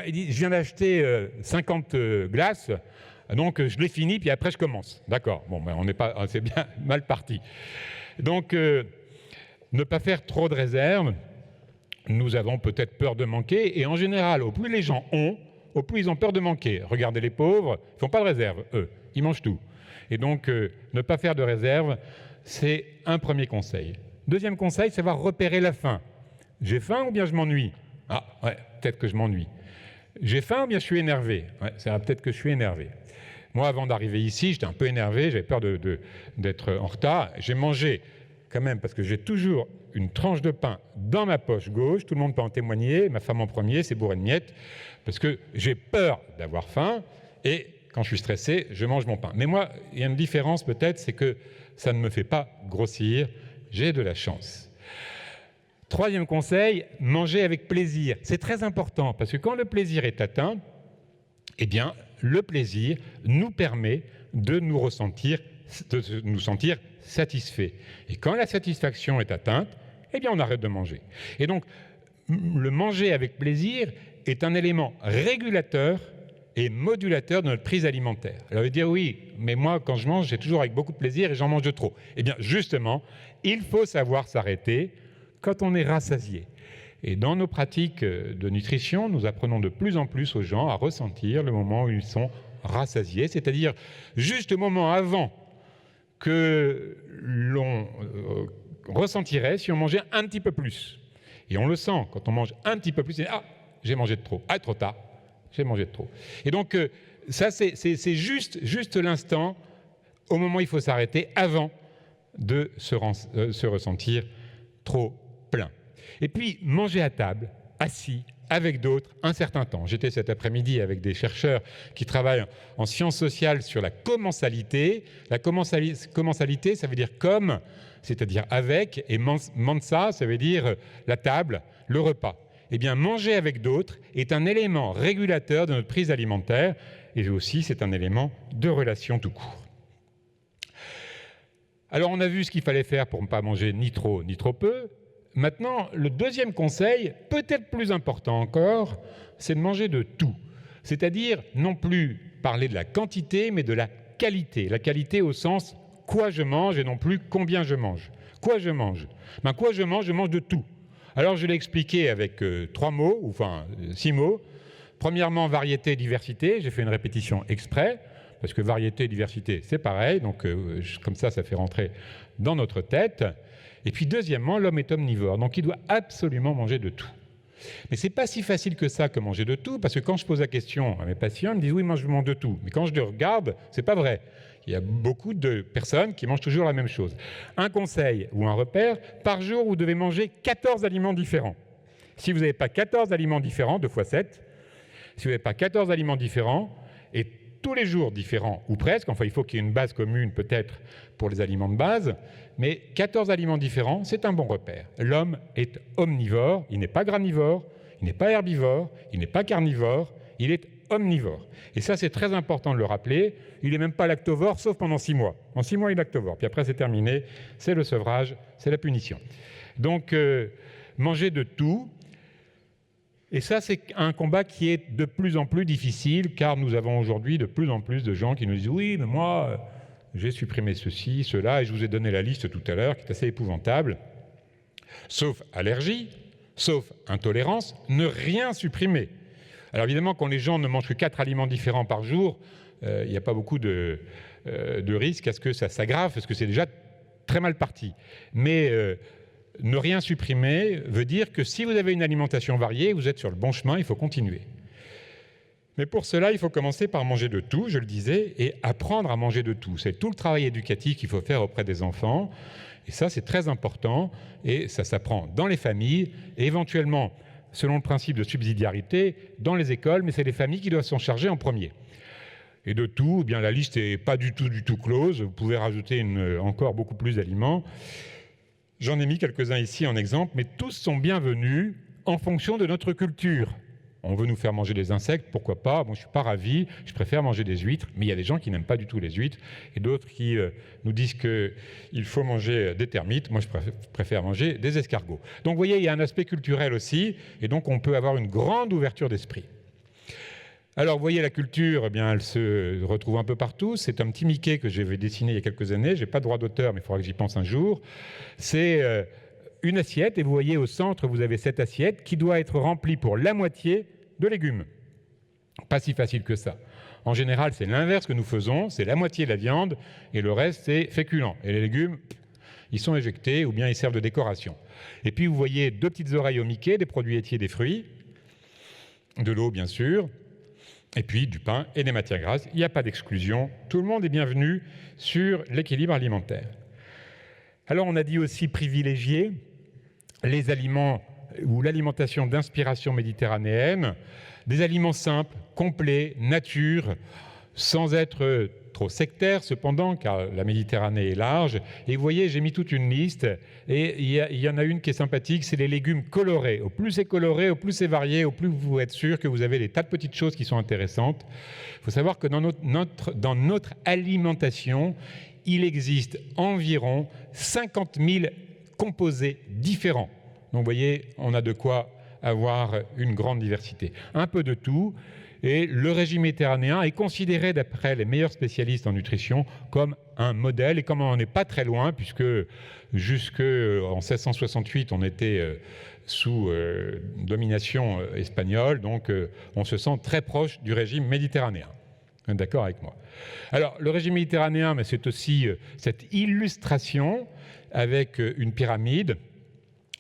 [SPEAKER 3] Il dit « Je viens d'acheter 50 glaces, donc je les finis, puis après je commence. » D'accord, bon, on n'est pas, c'est bien mal parti. Donc, ne pas faire trop de réserves. Nous avons peut-être peur de manquer, et en général, au plus les gens ont, au plus ils ont peur de manquer. Regardez les pauvres, ils ne font pas de réserve, eux, ils mangent tout. Et donc, ne pas faire de réserve, c'est un premier conseil. Deuxième conseil, savoir repérer la faim. J'ai faim ou bien je m'ennuie? Ah, ouais, peut-être que je m'ennuie. J'ai faim ou bien je suis énervé? Ouais, c'est peut-être que je suis énervé. Moi, avant d'arriver ici, j'étais un peu énervé, j'avais peur d'être en retard. J'ai mangé quand même, parce que j'ai toujours une tranche de pain dans ma poche gauche, tout le monde peut en témoigner, ma femme en premier, c'est bourré de miettes, parce que j'ai peur d'avoir faim, et quand je suis stressé, je mange mon pain. Mais moi, il y a une différence peut-être, c'est que ça ne me fait pas grossir, j'ai de la chance. Troisième conseil, manger avec plaisir. C'est très important, parce que quand le plaisir est atteint, eh bien, le plaisir nous permet de nous sentir satisfaits. Et quand la satisfaction est atteinte, eh bien, on arrête de manger. Et donc, le manger avec plaisir est un élément régulateur et modulateur de notre prise alimentaire. Alors, vous allez dire, oui, mais moi, quand je mange, j'ai toujours avec beaucoup de plaisir et j'en mange de trop. Eh bien, justement, il faut savoir s'arrêter quand on est rassasié. Et dans nos pratiques de nutrition, nous apprenons de plus en plus aux gens à ressentir le moment où ils sont rassasiés, c'est-à-dire juste au moment avant que l'on ressentirait si on mangeait un petit peu plus. Et on le sent, quand on mange un petit peu plus, ah, j'ai mangé de trop, ah, trop tard, j'ai mangé de trop. Et donc, ça, c'est juste l'instant, au moment où il faut s'arrêter, avant de se ressentir trop plein. Et puis, manger à table, assis, avec d'autres, un certain temps. J'étais cet après-midi avec des chercheurs qui travaillent en sciences sociales sur la commensalité. La commensalité, ça veut dire comme, c'est-à-dire avec, et mensa, ça veut dire la table, le repas. Eh bien, manger avec d'autres est un élément régulateur de notre prise alimentaire, et aussi c'est un élément de relation tout court. Alors, on a vu ce qu'il fallait faire pour ne pas manger ni trop peu. Maintenant, le deuxième conseil, peut-être plus important encore, c'est de manger de tout. C'est-à-dire, non plus parler de la quantité, mais de la qualité. La qualité au sens quoi je mange et non plus combien je mange. Quoi je mange? Quoi je mange de tout. Alors, je l'ai expliqué avec 3 mots, ou enfin 6 mots. Premièrement, variété, diversité. J'ai fait une répétition exprès, parce que variété et diversité, c'est pareil. Donc, comme ça fait rentrer dans notre tête. Et puis deuxièmement, l'homme est omnivore, donc il doit absolument manger de tout. Mais ce n'est pas si facile que ça que manger de tout, parce que quand je pose la question à mes patients, ils me disent « oui, moi je mange de tout ». Mais quand je les regarde, ce n'est pas vrai. Il y a beaucoup de personnes qui mangent toujours la même chose. Un conseil ou un repère, par jour, vous devez manger 14 aliments différents. Si vous n'avez pas 14 aliments différents, 2 fois 7, si vous n'avez pas 14 aliments différents, et tous les jours différents, ou presque, enfin il faut qu'il y ait une base commune peut-être pour les aliments de base, mais 14 aliments différents, c'est un bon repère. L'homme est omnivore, il n'est pas granivore, il n'est pas herbivore, il n'est pas carnivore, il est omnivore. Et ça, c'est très important de le rappeler, il n'est même pas lactovore, sauf pendant 6 mois. En 6 mois, il est lactovore, puis après c'est terminé, c'est le sevrage, c'est la punition. Donc, manger de tout. Et ça, c'est un combat qui est de plus en plus difficile, car nous avons aujourd'hui de plus en plus de gens qui nous disent « oui, mais moi, j'ai supprimé ceci, cela, et je vous ai donné la liste tout à l'heure, qui est assez épouvantable. » Sauf allergie, sauf intolérance, ne rien supprimer. Alors évidemment, quand les gens ne mangent que 4 aliments différents par jour, il n'y a pas beaucoup de risque à ce que ça s'aggrave, parce que c'est déjà très mal parti. Mais ne rien supprimer veut dire que si vous avez une alimentation variée, vous êtes sur le bon chemin, il faut continuer. Mais pour cela, il faut commencer par manger de tout, je le disais, et apprendre à manger de tout. C'est tout le travail éducatif qu'il faut faire auprès des enfants. Et ça, c'est très important, et ça s'apprend dans les familles, et éventuellement, selon le principe de subsidiarité, dans les écoles, mais c'est les familles qui doivent s'en charger en premier. Et de tout, eh bien, la liste n'est pas du tout close, vous pouvez rajouter encore beaucoup plus d'aliments. J'en ai mis quelques-uns ici en exemple, mais tous sont bienvenus en fonction de notre culture. On veut nous faire manger des insectes, pourquoi pas? Bon, je ne suis pas ravi, je préfère manger des huîtres, mais il y a des gens qui n'aiment pas du tout les huîtres, et d'autres qui nous disent qu'il faut manger des termites. Moi, je préfère manger des escargots. Donc, vous voyez, il y a un aspect culturel aussi, et donc on peut avoir une grande ouverture d'esprit. Alors, vous voyez, la culture, eh bien, elle se retrouve un peu partout. C'est un petit Mickey que j'avais dessiné il y a quelques années. Je n'ai pas de droit d'auteur, mais il faudra que j'y pense un jour. C'est une assiette, et vous voyez au centre, vous avez cette assiette qui doit être remplie pour la moitié de légumes. Pas si facile que ça. En général, c'est l'inverse que nous faisons, c'est la moitié de la viande, et le reste, c'est féculent. Et les légumes, ils sont éjectés, ou bien ils servent de décoration. Et puis, vous voyez 2 petites oreilles au Mickey, des produits laitiers, des fruits, de l'eau, bien sûr, et puis du pain et des matières grasses. Il n'y a pas d'exclusion. Tout le monde est bienvenu sur l'équilibre alimentaire. Alors, on a dit aussi privilégier les aliments ou l'alimentation d'inspiration méditerranéenne, des aliments simples, complets, nature, sans être trop sectaire cependant, car la Méditerranée est large. Et vous voyez, j'ai mis toute une liste, et il y en a une qui est sympathique, c'est les légumes colorés. Au plus c'est coloré, au plus c'est varié, au plus vous êtes sûr que vous avez des tas de petites choses qui sont intéressantes. Il faut savoir que dans notre alimentation, il existe environ 50 000 composés différents. Donc vous voyez, on a de quoi avoir une grande diversité. Un peu de tout. Et le régime méditerranéen est considéré, d'après les meilleurs spécialistes en nutrition, comme un modèle. Et comme on n'est pas très loin, puisque jusqu'en 1668, on était sous domination espagnole, donc on se sent très proche du régime méditerranéen. Vous êtes d'accord avec moi? Alors, le régime méditerranéen, mais c'est aussi cette illustration avec une pyramide.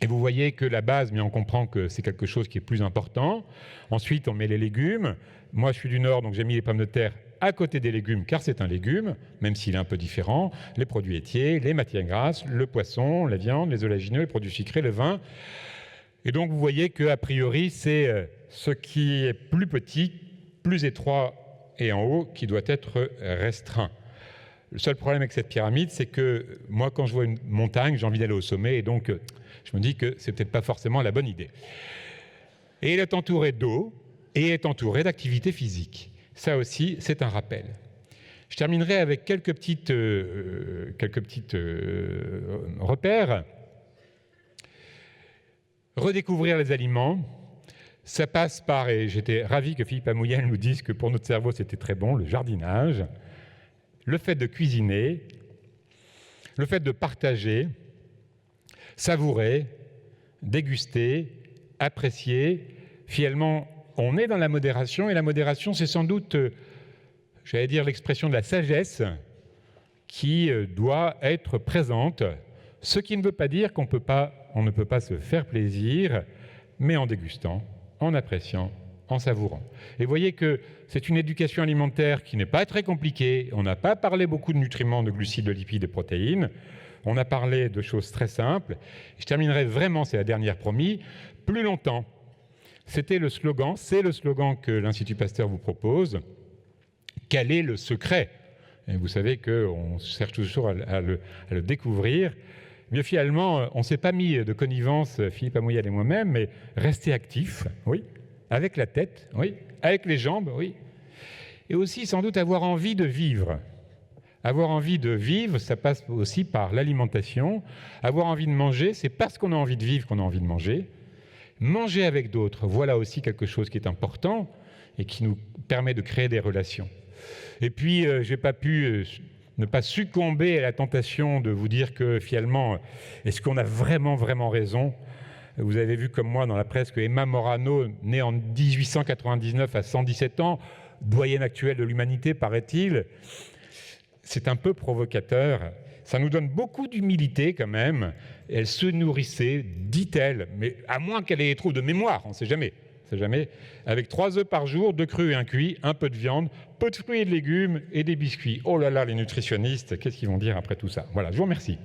[SPEAKER 3] Et vous voyez que la base, mais on comprend que c'est quelque chose qui est plus important. Ensuite, on met les légumes. Moi, je suis du Nord, donc j'ai mis les pommes de terre à côté des légumes, car c'est un légume, même s'il est un peu différent. Les produits laitiers, les matières grasses, le poisson, la viande, les oléagineux, les produits sucrés, le vin. Et donc, vous voyez qu'a priori, c'est ce qui est plus petit, plus étroit et en haut, qui doit être restreint. Le seul problème avec cette pyramide, c'est que moi, quand je vois une montagne, j'ai envie d'aller au sommet, et donc je me dis que c'est peut-être pas forcément la bonne idée. Et il est entouré d'eau et est entouré d'activités physiques. Ça aussi, c'est un rappel. Je terminerai avec quelques petites repères. Redécouvrir les aliments, ça passe par, et j'étais ravi que Philippe Amouyel nous dise que pour notre cerveau c'était très bon, le jardinage, le fait de cuisiner, le fait de partager, savourer, déguster, apprécier. Finalement, on est dans la modération, et la modération, c'est sans doute, j'allais dire, l'expression de la sagesse qui doit être présente, ce qui ne veut pas dire qu'on ne peut pas se faire plaisir, mais en dégustant, en appréciant, en savourant. Et vous voyez que c'est une éducation alimentaire qui n'est pas très compliquée. On n'a pas parlé beaucoup de nutriments, de glucides, de lipides et de protéines. On a parlé de choses très simples. Je terminerai vraiment, c'est la dernière promis, plus longtemps. C'était le slogan, c'est le slogan que l'Institut Pasteur vous propose. Quel est le secret? Et vous savez qu'on cherche toujours à le découvrir. Mais finalement, on ne s'est pas mis de connivence, Philippe Amouyel et moi-même, mais rester actif, oui, avec la tête, oui, avec les jambes, oui. Et aussi, sans doute, avoir envie de vivre. Avoir envie de vivre, ça passe aussi par l'alimentation. Avoir envie de manger, c'est parce qu'on a envie de vivre qu'on a envie de manger. Manger avec d'autres, voilà aussi quelque chose qui est important et qui nous permet de créer des relations. Et puis, je n'ai pas pu ne pas succomber à la tentation de vous dire que finalement, est-ce qu'on a vraiment, vraiment raison? Vous avez vu comme moi dans la presse que Emma Morano, née en 1899 à 117 ans, doyenne actuelle de l'humanité, paraît-il, c'est un peu provocateur. Ça nous donne beaucoup d'humilité quand même. Elle se nourrissait, dit-elle, mais à moins qu'elle ait des troubles de mémoire, on ne sait jamais. Avec 3 œufs par jour, 2 crus et 1 cuit, un peu de viande, peu de fruits et de légumes et des biscuits. Oh là là, les nutritionnistes, qu'est-ce qu'ils vont dire après tout ça? Voilà, je vous remercie.